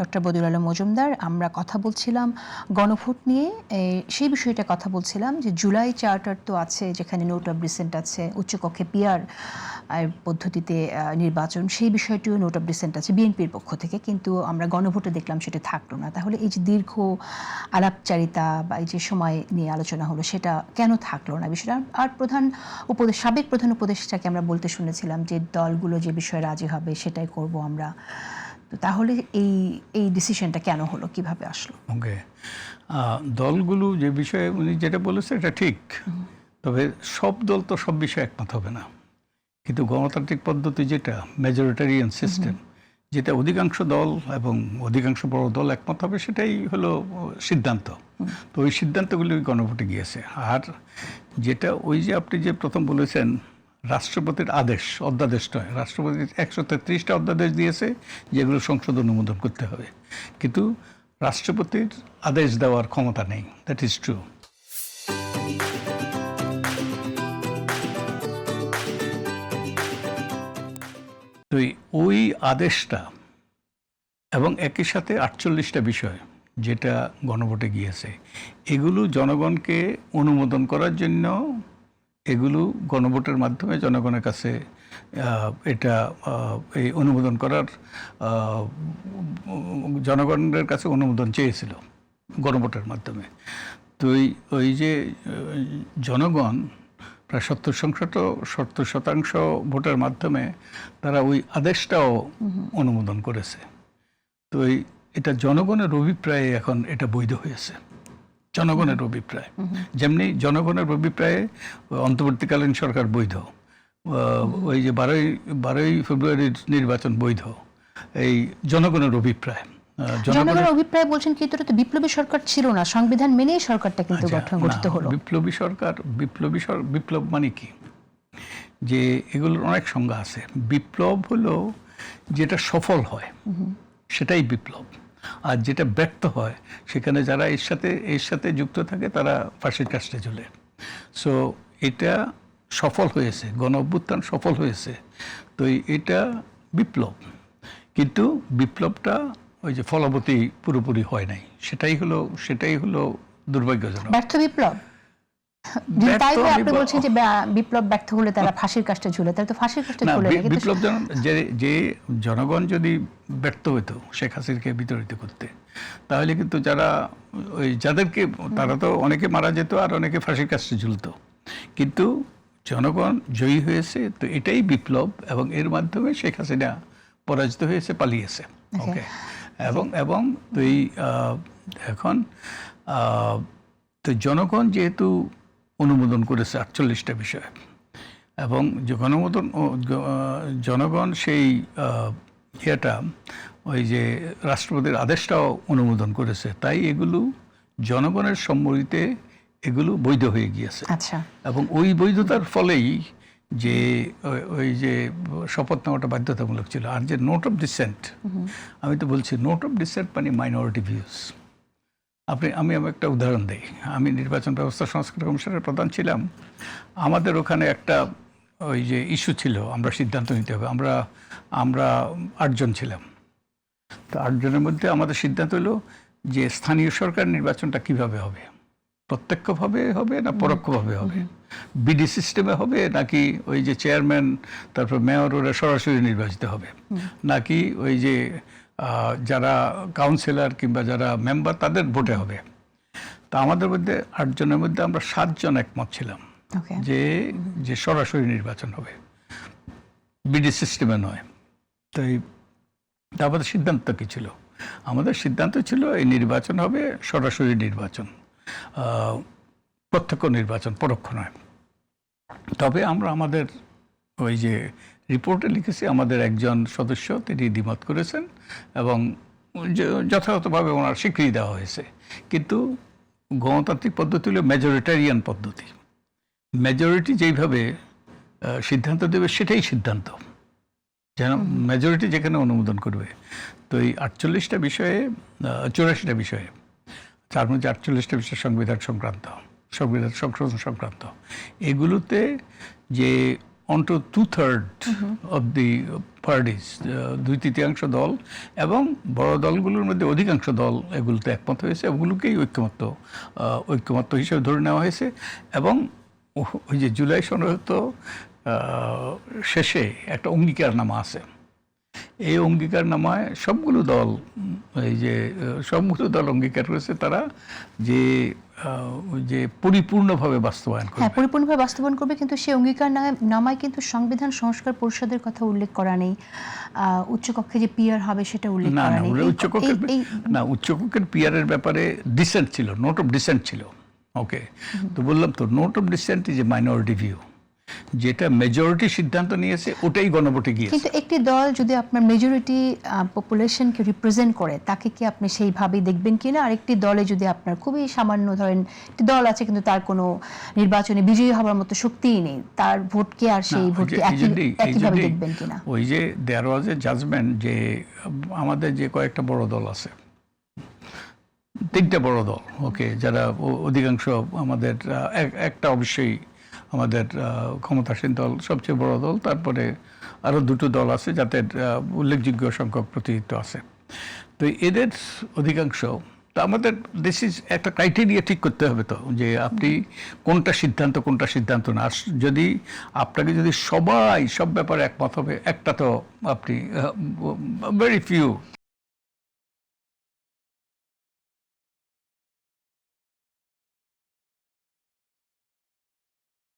Doctor Badiul Alam Majumdar. আমরা কথা বলছিলাম গণভোট নিয়ে। সেই বিষয়টা কথা বলছিলাম যে জুলাই চার্টার তো আছে, যেখানে নোট অব ডিসেন্ট আছে, উচ্চকক্ষে পিআর পদ্ধতিতে নির্বাচন, সেই বিষয়টিও নোট অব ডিসেন্ট আছে বিএনপির পক্ষ থেকে, কিন্তু আমরা গণভোটে দেখলাম সেটা থাকলো না। তাহলে এই যে দীর্ঘ আলাপচারিতা বা এই যে সময় নিয়ে আলোচনা হলো, সেটা কেন থাকলো না বিষয়টা? আর সাবেক প্রধান উপদেষ্টাকে আমরা বলতে শুনেছিলাম যে দলগুলো যে বিষয়ে রাজি হবে সেটাই করব আমরা। তো তাহলে এই ডিসিশনটা কেন হলো, কিভাবে আসলো? ওকে, দলগুলো যে বিষয়ে উনি যেটা বলেছে এটা ঠিক, তবে সব দল তো সব বিষয়ে একমত হবে না। কিন্তু গণতান্ত্রিক পদ্ধতি যেটা মেজরিটারিয়ান সিস্টেম, যেটা অধিকাংশ দল এবং অধিকাংশ বড় দল একমত হবে, সেটাই হলো সিদ্ধান্ত। তো ওই সিদ্ধান্তগুলি গণভোটে গিয়েছে। আর যেটা ওই যে আপনি যে প্রথম বলেছেন রাষ্ট্রপতির আদেশ, অধ্যাদেশ নয়, রাষ্ট্রপতির 133টা অধ্যাদেশ দিয়েছে যেগুলো সংসদ অনুমোদন করতে হবে, কিন্তু রাষ্ট্রপতির আদেশ দেওয়ার ক্ষমতা নেই। That is true. তো ওই আদেশটা এবং একই সাথে 48টা বিষয় যেটা গণভোটে গিয়েছে, এগুলো জনগণকে অনুমোদন করার জন্য, এগুলো গণভোটের মাধ্যমে জনগণের কাছে এটা এই অনুমোদন করার জনগণের কাছে অনুমোদন চেয়েছিল গণভোটের মাধ্যমে। তো ওই যে জনগণ প্রায় 70% ভোটের মাধ্যমে তারা ওই আদেশটাও অনুমোদন করেছে। তো এটা জনগণের অভিপ্রায়ে এখন এটা বৈধ হয়েছে। জনগণের অভিপ্রায়, যেমনি জনগণের অভিপ্রায়ে অন্তর্বর্তীকালীন সরকার বৈধ, ওই যে 12ই ফেব্রুয়ারির নির্বাচন বৈধ, এই জনগণের অভিপ্রায়। জনগণের অভিপ্রায় বলছেন, কিন্তু এটা তো বিপ্লবী সরকার ছিল না, সংবিধান মেনেই সরকারটা কিন্তু গঠিত হলো। বিপ্লবী সরকার, বিপ্লব মানে কি? যে এগুলোর অনেক সংজ্ঞা আছে। বিপ্লব হলো যেটা সফল হয়, সেটাই বিপ্লব। আর যেটা ব্যর্থ হয়, সেখানে যারা এর সাথে যুক্ত থাকে তারা ফাঁসির কাস্টে ঝুলে। সো এটা সফল হয়েছে, গণ অভ্যুত্থান সফল হয়েছে, তো এটা বিপ্লব। কিন্তু বিপ্লবটা ওই যে ফলবতী পুরোপুরি হয় নাই, সেটাই হলো দুর্ভাগ্যজনক। ব্যর্থ বিপ্লব। তাই আপনি বলছেন যে বিপ্লব ব্যর্থ হলে তারা ফাঁসির কাস্টে ঝুলে, তাহলে তো ফাঁসির কাস্টে ঝুলে না। বিপ্লব যে জনগণ যদি ব্যর্থ হইতো শেখ হাসিনাকে বিতাড়িত করতে, তাহলে কিন্তু যাদেরকে তারা তো অনেকে মারা যেত আর অনেকে ফাঁসির কাস্টে ঝুলতো, কিন্তু জনগণ জয়ী হয়েছে, তো এটাই বিপ্লব। এবং এর মাধ্যমে শেখ হাসিনা পরাজিত হয়েছে, পালিয়েছে। ওকে, এবং তো এখন তো জনগণ যেহেতু অনুমোদন করেছে 48টা বিষয়, এবং জনগণ সেই ইয়েটা, ওই যে রাষ্ট্রপতির আদেশটাও অনুমোদন করেছে, তাই এগুলো জনগণের সম্মতিতে এগুলো বৈধ হয়ে গিয়েছে। আচ্ছা। এবং ওই বৈধতার ফলেই যে ওই যে শপথ নেওয়াটা বাধ্যতামূলক ছিল। আর যে নোট অফ ডিসেন্ট, আমি তো বলছি নোট অফ ডিসেন্ট মানে মাইনরিটি ভিউজ। আমি একটা উদাহরণ দিই। আমি নির্বাচন ব্যবস্থা সংস্কার কমিশনের প্রধান ছিলাম। আমাদের ওখানে একটা ওই যে ইস্যু ছিল, আমরা সিদ্ধান্ত নিতে হবে। আমরা 8 জন ছিলাম। তো 8 জনের মধ্যে আমাদের সিদ্ধান্ত হলো যে স্থানীয় সরকার নির্বাচনটা কিভাবে হবে, প্রত্যক্ষভাবে হবে না পরোক্ষভাবে হবে, বিডি সিস্টেমে হবে নাকি ওই যে চেয়ারম্যান তারপর মেয়র ওরা সরাসরি নির্বাচিত হবে, নাকি ওই যে যারা কাউন্সিলর কিংবা যারা মেম্বার তাদের ভোটে হবে। তা আমাদের মধ্যে 8 জনের মধ্যে আমরা 7 জন একমত ছিলাম যে সরাসরি নির্বাচন হবে, বিডি সিস্টেমে নয়। তো আমাদের সিদ্ধান্ত কি ছিল? আমাদের সিদ্ধান্ত ছিল এই নির্বাচন হবে সরাসরি নির্বাচন, প্রত্যক্ষ নির্বাচন, পরোক্ষ নয়। তবে আমরা আমাদের ওই যে রিপোর্টে লিখেছি, আমাদের একজন সদস্য তিনি দ্বিমত করেছেন এবং যথাযথভাবে ওনার স্বীকৃতি দেওয়া হয়েছে। কিন্তু গণতান্ত্রিক পদ্ধতি হলো মেজরিটারিয়ান পদ্ধতি। মেজরিটি যেইভাবে সিদ্ধান্ত দেবে সেটাই সিদ্ধান্ত, যেন মেজরিটি যেখানে অনুমোদন করবে। তো এই 48টা বিষয়ে, 84টা বিষয়ে, তার মধ্যে 48টা বিষয় সংবিধান সংক্রান্ত, সংবিধান সংশোধন সংক্রান্ত, এগুলোতে যে onto 2/3 of the parties, 2/3 দল, এবং বড় দলগুলোর মধ্যে অধিকাংশ দল এগুলোতে একমত হয়েছে, ওগুলোকেই ঐক্যমত্য হিসেবে ধরে নেওয়া হয়েছে। এবং ওই যে জুলাই সনদ শেষে একটা অঙ্গীকারনামা আছে, এই অঙ্গীকারনামায় সবগুলো দল অঙ্গীকার করেছে তারা যে পরিপূর্ণভাবে বাস্তবায়ন করবে। হ্যাঁ, পরিপূর্ণভাবে বাস্তবায়ন করবে, কিন্তু সেই অঙ্গীকার নামায় কিন্তু সংবিধান সংস্কার পরিষদের কথা উল্লেখ করা নেই, উচ্চকক্ষে যে পিআর হবে সেটা উল্লেখ করা নেই। উচ্চকক্ষের পিআরের ব্যাপারে ডিসেন্ট ছিল, নোট অফ ডিসেন্ট ছিল। ওকে, তো বললাম তো, note of dissent is a minority view, যেটা মেজরিটি সিদ্ধান্ত নিয়েছে ওটাই গণভোটে গিয়েছে। কিন্তু একটি দল যদি আপনার মেজরিটি পপুলেশনকে রিপ্রেজেন্ট করে, তাকে কি আপনি সেইভাবেই দেখবেন কিনা? আরেকটি দলে যদি আপনার খুবই সামান্য, ধরেন একটি দল আছে কিন্তু তার কোনো নির্বাচনে বিজয়ী হওয়ার মতো শক্তিই নেই, তার ভোটকে আর সেই ভোটকে একইভাবে দেখবেন কিনা? ওই যে দেয়ার ওয়াজ এ জাজমেন্ট যে আমাদের যে কয়েকটা বড় দল আছে, 3টে বড় দল, ওকে, যারা অধিকাংশ আমাদের একটা অবশ্যই আমাদের ক্ষমতাসীন দল, সবচেয়ে বড় দল, তারপরে আরও 2টো দল আছে যাদের উল্লেখযোগ্য সংখ্যক প্রতিনিধিত্ব আছে। তো এদের অধিকাংশ, তো আমাদের দিস ইজ একটা ক্রাইটেরিয়া ঠিক করতে হবে তো, যে আপনি কোনটা সিদ্ধান্ত না। যদি আপনাকে যদি সব ব্যাপারে একমত হবে, একটা তো আপনি ভেরি ফিউ